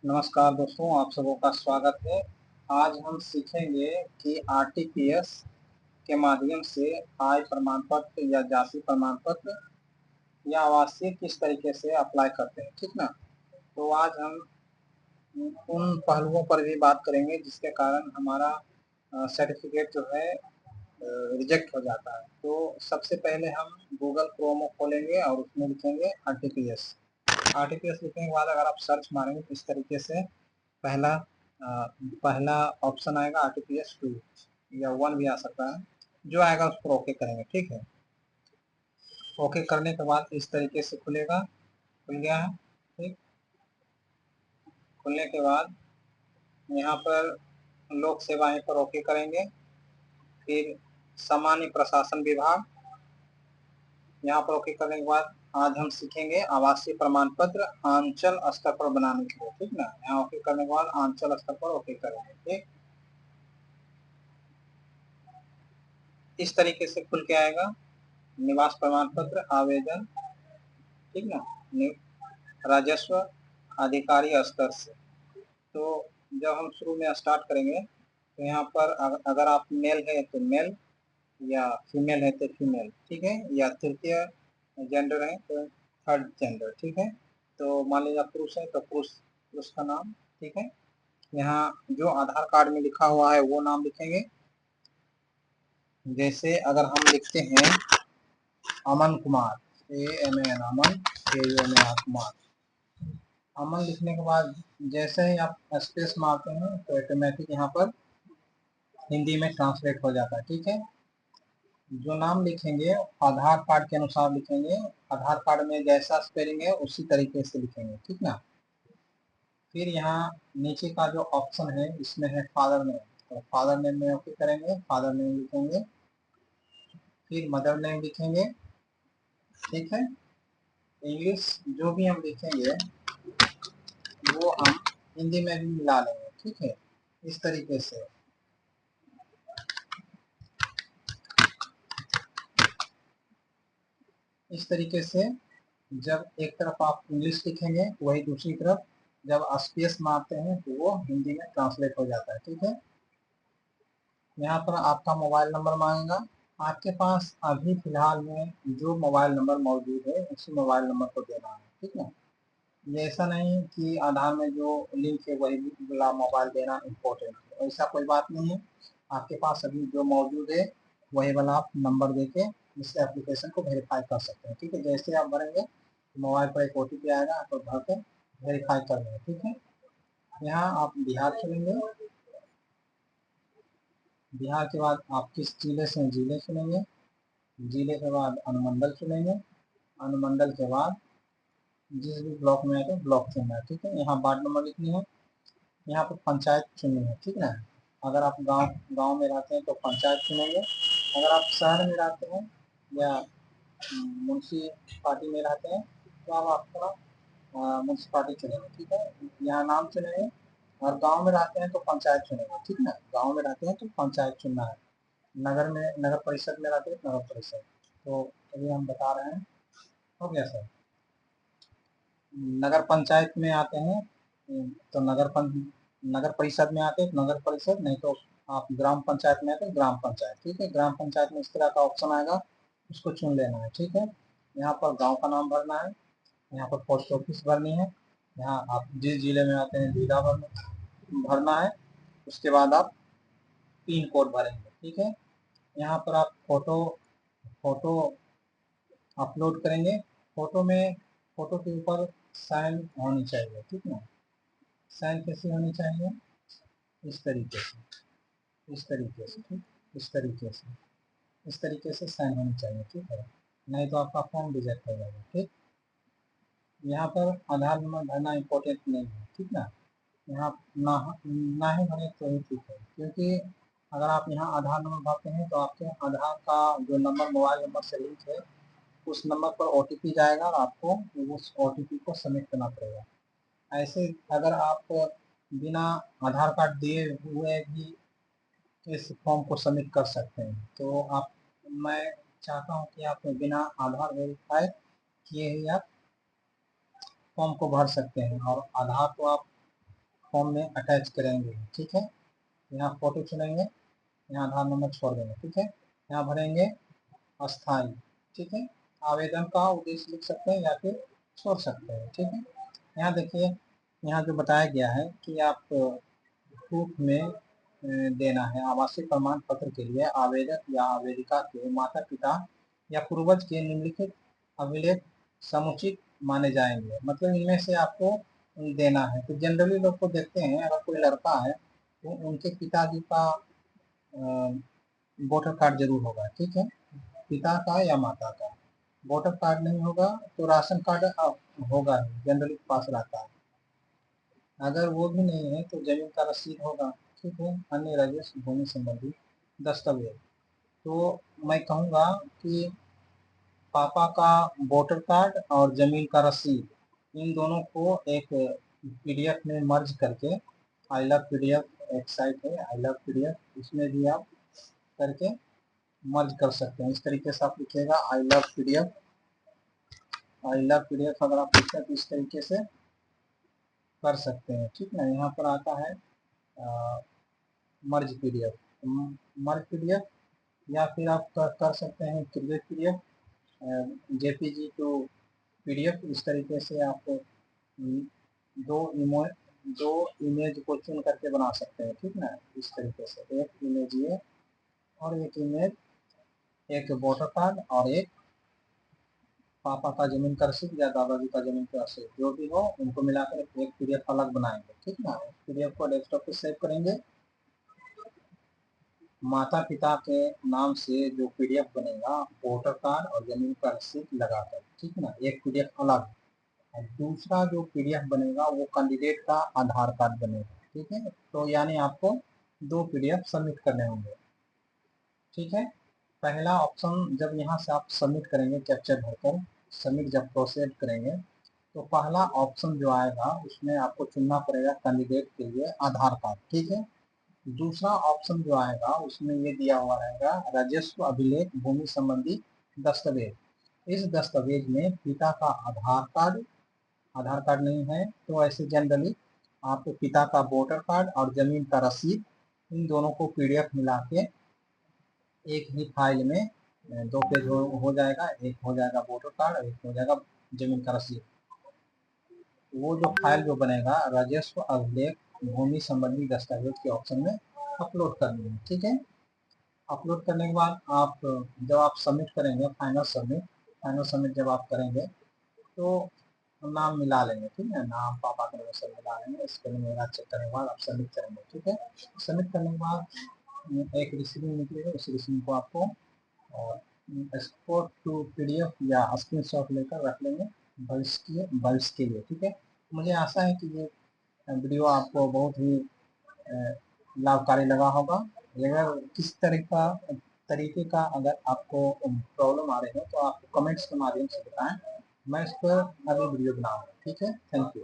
नमस्कार दोस्तों, आप सबों का स्वागत है। आज हम सीखेंगे कि आरटीपीएस के माध्यम से आय प्रमाण पत्र या जाति प्रमाण पत्र या आवासीय किस तरीके से अप्लाई करते हैं, ठीक ना। तो आज हम उन पहलुओं पर भी बात करेंगे जिसके कारण हमारा सर्टिफिकेट जो है रिजेक्ट हो जाता है। तो सबसे पहले हम गूगल क्रोम खोलेंगे और उसमें लिखेंगे आरटीपीएस। आरटीपीएस लिखने के बाद अगर आप सर्च मारेंगे तो इस तरीके से पहला ऑप्शन आएगा आरटीपीएस 2 या 1 भी आ सकता है। जो आएगा उस पर ओके करेंगे, ठीक है। ओके करने के बाद इस तरीके से खुलेगा, खुल गया है, ठीक। खुलने के बाद यहाँ पर लोक सेवाएं पर ओके करेंगे। फिर सामान्य प्रशासन विभाग, यहाँ पर ओके करने के बाद आज हम सीखेंगे आवासीय प्रमाण पत्र आंचल स्तर पर बनाने के लिए, ठीक ना। यहाँ ओके करने के बाद आंचल स्तर पर ओके करेंगे, ठीक। इस तरीके से खुल के आएगा निवास प्रमाण पत्र आवेदन, ठीक ना, राजस्व अधिकारी स्तर से। तो जब हम शुरू में स्टार्ट करेंगे तो यहाँ पर अगर आप मेल है तो मेल या फीमेल है तो फीमेल, ठीक है, या तृतीय जेंडर है तो थर्ड जेंडर, ठीक है। तो मान लीजिए पुरुष है तो पुरुष का नाम, ठीक है। यहाँ जो आधार कार्ड में लिखा हुआ है वो नाम लिखेंगे। जैसे अगर हम लिखते हैं अमन कुमार, AMN अमन, KUMAR कुमार। अमन लिखने के बाद जैसे ही आप स्पेस मारते हैं तो ऑटोमेटिक यहाँ पर हिंदी में ट्रांसलेट हो जाता है, ठीक है। जो नाम लिखेंगे आधार कार्ड के अनुसार लिखेंगे, आधार कार्ड में जैसा स्पेलिंग है उसी तरीके से लिखेंगे, ठीक ना। फिर यहाँ नीचे का जो ऑप्शन है इसमें है फादर नेम, तो फादर नेम में ओके करेंगे, फादर नेम लिखेंगे। फिर मदर नेम लिखेंगे, ठीक है। इंग्लिश जो भी हम लिखेंगे वो हम हिंदी में भी मिला लेंगे, ठीक है। इस तरीके से जब एक तरफ आप इंग्लिश लिखेंगे वही दूसरी तरफ जब स्पेस मारते हैं तो वो हिंदी में ट्रांसलेट हो जाता है, ठीक है। यहाँ पर आपका मोबाइल नंबर मांगेगा। आपके पास अभी फिलहाल में जो मोबाइल नंबर मौजूद है उसी मोबाइल नंबर को देना है, ठीक है। ये ऐसा नहीं कि आधार में जो लिंक है वही वाला मोबाइल देना इम्पोर्टेंट है, ऐसा कोई बात नहीं है। आपके पास अभी जो मौजूद है वही वाला आप नंबर देके इस एप्लीकेशन को वेरीफाई कर सकते हैं, ठीक है। जैसे आप भरेंगे मोबाइल पर एक OTP आएगा, आपको भर के वेरीफाई कर लेंगे, ठीक है। यहाँ आप बिहार चुनेंगे। बिहार के बाद आप किस जिले से हैं जिले चुनेंगे। जिले के बाद अनुमंडल चुनेंगे। अनुमंडल के बाद जिस भी ब्लॉक में आए ब्लॉक चुनना है, ठीक है। यहाँ वार्ड नंबर लिखनी है। यहाँ पर पंचायत चुननी है, ठीक ना। अगर आप गांव में रहते हैं तो पंचायत चुनेंगे। अगर आप शहर में रहते हैं या म्यूनसिपाली में रहते हैं तो आप आपका म्यूनसिपाली चुनेंगे, ठीक है। यहाँ नाम चुनेंगे। और गांव में रहते हैं तो पंचायत चुनेंगे, ठीक ना। गांव में रहते हैं तो पंचायत चुनना है। नगर में नगर परिषद में रहते हैं नगर परिषद। तो अभी हम बता रहे हैं, हो गया सर। नगर पंचायत में आते हैं तो नगर परिषद में आते हैं तो नगर परिषद, नहीं तो आप ग्राम पंचायत में आते हैं ग्राम पंचायत, ठीक है। ग्राम पंचायत में इस तरह का ऑप्शन आएगा, उसको चुन लेना है, ठीक है। यहाँ पर गांव का नाम भरना है। यहाँ पर पोस्ट ऑफिस भरनी है। यहाँ आप जिस जिले में आते हैं जिला भरना है। उसके बाद आप पिन कोड भरेंगे, ठीक है। यहाँ पर आप फोटो अपलोड करेंगे। फोटो के ऊपर साइन होनी चाहिए, ठीक है। साइन कैसी होनी चाहिए, इस तरीके से, इस तरीके से, ठीक, इस तरीके से, इस तरीके से साइन होनी चाहिए, ठीक है। नहीं तो आपका फॉर्म रिजेक्ट हो जाएगा, ठीक। यहाँ पर आधार नंबर भरना इम्पोर्टेंट नहीं है, ठीक ना। यहाँ ना ही भरे तो ही ठीक है, क्योंकि अगर आप यहाँ आधार नंबर भरते हैं तो आपके आधार का जो नंबर मोबाइल नंबर से लिंक है उस नंबर पर OTP जाएगा और आपको उस OTP को सबमिट करना पड़ेगा। ऐसे अगर आप बिना आधार कार्ड दिए हुए भी इस फॉर्म को सबमिट कर सकते हैं, तो मैं चाहता हूं कि आप बिना आधार वेरीफाई किए ही आप फॉर्म को भर सकते हैं। और आधार को आप फॉर्म में अटैच करेंगे। ठीक है, यहाँ फोटो चुनेंगे, यहाँ आधार नंबर छोड़ देंगे। ठीक है, यहाँ भरेंगे अस्थाई। ठीक है, आवेदन का उद्देश्य लिख सकते हैं या फिर छोड़ सकते हैं। ठीक है, यहाँ देखिए, यहाँ जो बताया गया है कि आप प्रूफ में देना है। आवासीय प्रमाण पत्र के लिए आवेदक या आवेदिका के माता पिता या पूर्वज के निम्नलिखित अभिलेख समुचित माने जाएंगे। मतलब इनमें से आपको देना है। तो जनरली लोग को देखते हैं, अगर कोई लड़का है तो उनके पिताजी का वोटर कार्ड जरूर होगा। ठीक है, पिता का या माता का। वोटर कार्ड नहीं होगा तो राशन कार्ड होगा, जनरली पास रहता है। अगर वो भी नहीं है तो जमीन का रसीद होगा। ठीक है, अन्य राजस्व भूमि संबंधी दस्तावेज। तो मैं कहूँगा कि पापा का वोटर कार्ड और जमीन का रसीद, इन दोनों को एक पीडीएफ में मर्ज करके, आई लव पीडीएफ एक साइट है, आई लव पीडीएफ, इसमें भी आप करके मर्ज कर सकते हैं। इस तरीके से आप लिखिएगा I love PDF, I love PDF. अगर आप लिखते हैं तो इस तरीके से कर सकते हैं। ठीक ना, यहाँ पर आता है मर्ज पीडीएफ, मर्ज पीडीएफ, या फिर आप कर सकते हैं create PDF, JPG to PDF. इस तरीके से आप दो इमो दो इमेज को चुन करके बना सकते हैं। ठीक ना, इस तरीके से एक इमेज ये और एक इमेज, एक वोटर कार्ड और एक पापा का जमीन का रसीद या दादाजी का जमीन का रसीद, जो भी हो उनको मिलाकर एक पीडीएफ अलग बनाएंगे। ठीक ना, पीडीएफ को डेस्कटॉप पे सेव करेंगे। माता पिता के नाम से जो पीडीएफ बनेगा, वोटर कार्ड और जमीन का रसीद लगाकर। ठीक ना, एक पीडीएफ अलग। और दूसरा जो पीडीएफ बनेगा वो कैंडिडेट का आधार कार्ड बनेगा। ठीक है, तो यानी आपको दो पीडीएफ सबमिट करने होंगे। ठीक है, पहला ऑप्शन जब यहाँ से आप सबमिट करेंगे, कैप्चर भरकर सबमिट जब प्रोसेड करेंगे, तो पहला ऑप्शन जो आएगा उसमें आपको चुनना पड़ेगा कैंडिडेट के लिए आधार कार्ड। ठीक है, दूसरा ऑप्शन जो आएगा उसमें ये दिया हुआ रहेगा राजस्व अभिलेख भूमि संबंधी दस्तावेज। इस दस्तावेज में पिता का आधार कार्ड नहीं है तो ऐसे जनरली आप पिता का वोटर कार्ड और जमीन का रसीद, इन दोनों को पीडीएफ मिला के एक ही फाइल में दो पेज हो जाएगा। एक हो जाएगा वोटर कार्ड और एक हो जाएगा जमीन का रसीद। वो जो फाइल जो बनेगा राजस्व अभिलेख भूमि संबंधी दस्तावेज के ऑप्शन में अपलोड करनी है। ठीक है, अपलोड करने के बाद आप जब आप सबमिट करेंगे, फाइनल सबमिट जब आप करेंगे तो नाम मिला लेंगे। ठीक है, नाम पापा का नाम सब मिला लेंगे। स्पेलिंग वगैरह चेक करने के बाद आप सबमिट करेंगे। ठीक है, सबमिट करने के बाद एक रिसीविंग निकलेगा, उस रिसीविंग को आपको एक्सपोर्ट टू पीडीएफ या स्क्रीनशॉट लेकर रख लेंगे भविष्य के लिए। ठीक है, मुझे आशा है कि ये वीडियो आपको बहुत ही लाभकारी लगा होगा। अगर किस तरीके का अगर आपको प्रॉब्लम आ रही है तो आप कमेंट्स के माध्यम से बताएं, मैं इस पर अभी वीडियो बनाऊंगा। ठीक है, थैंक यू।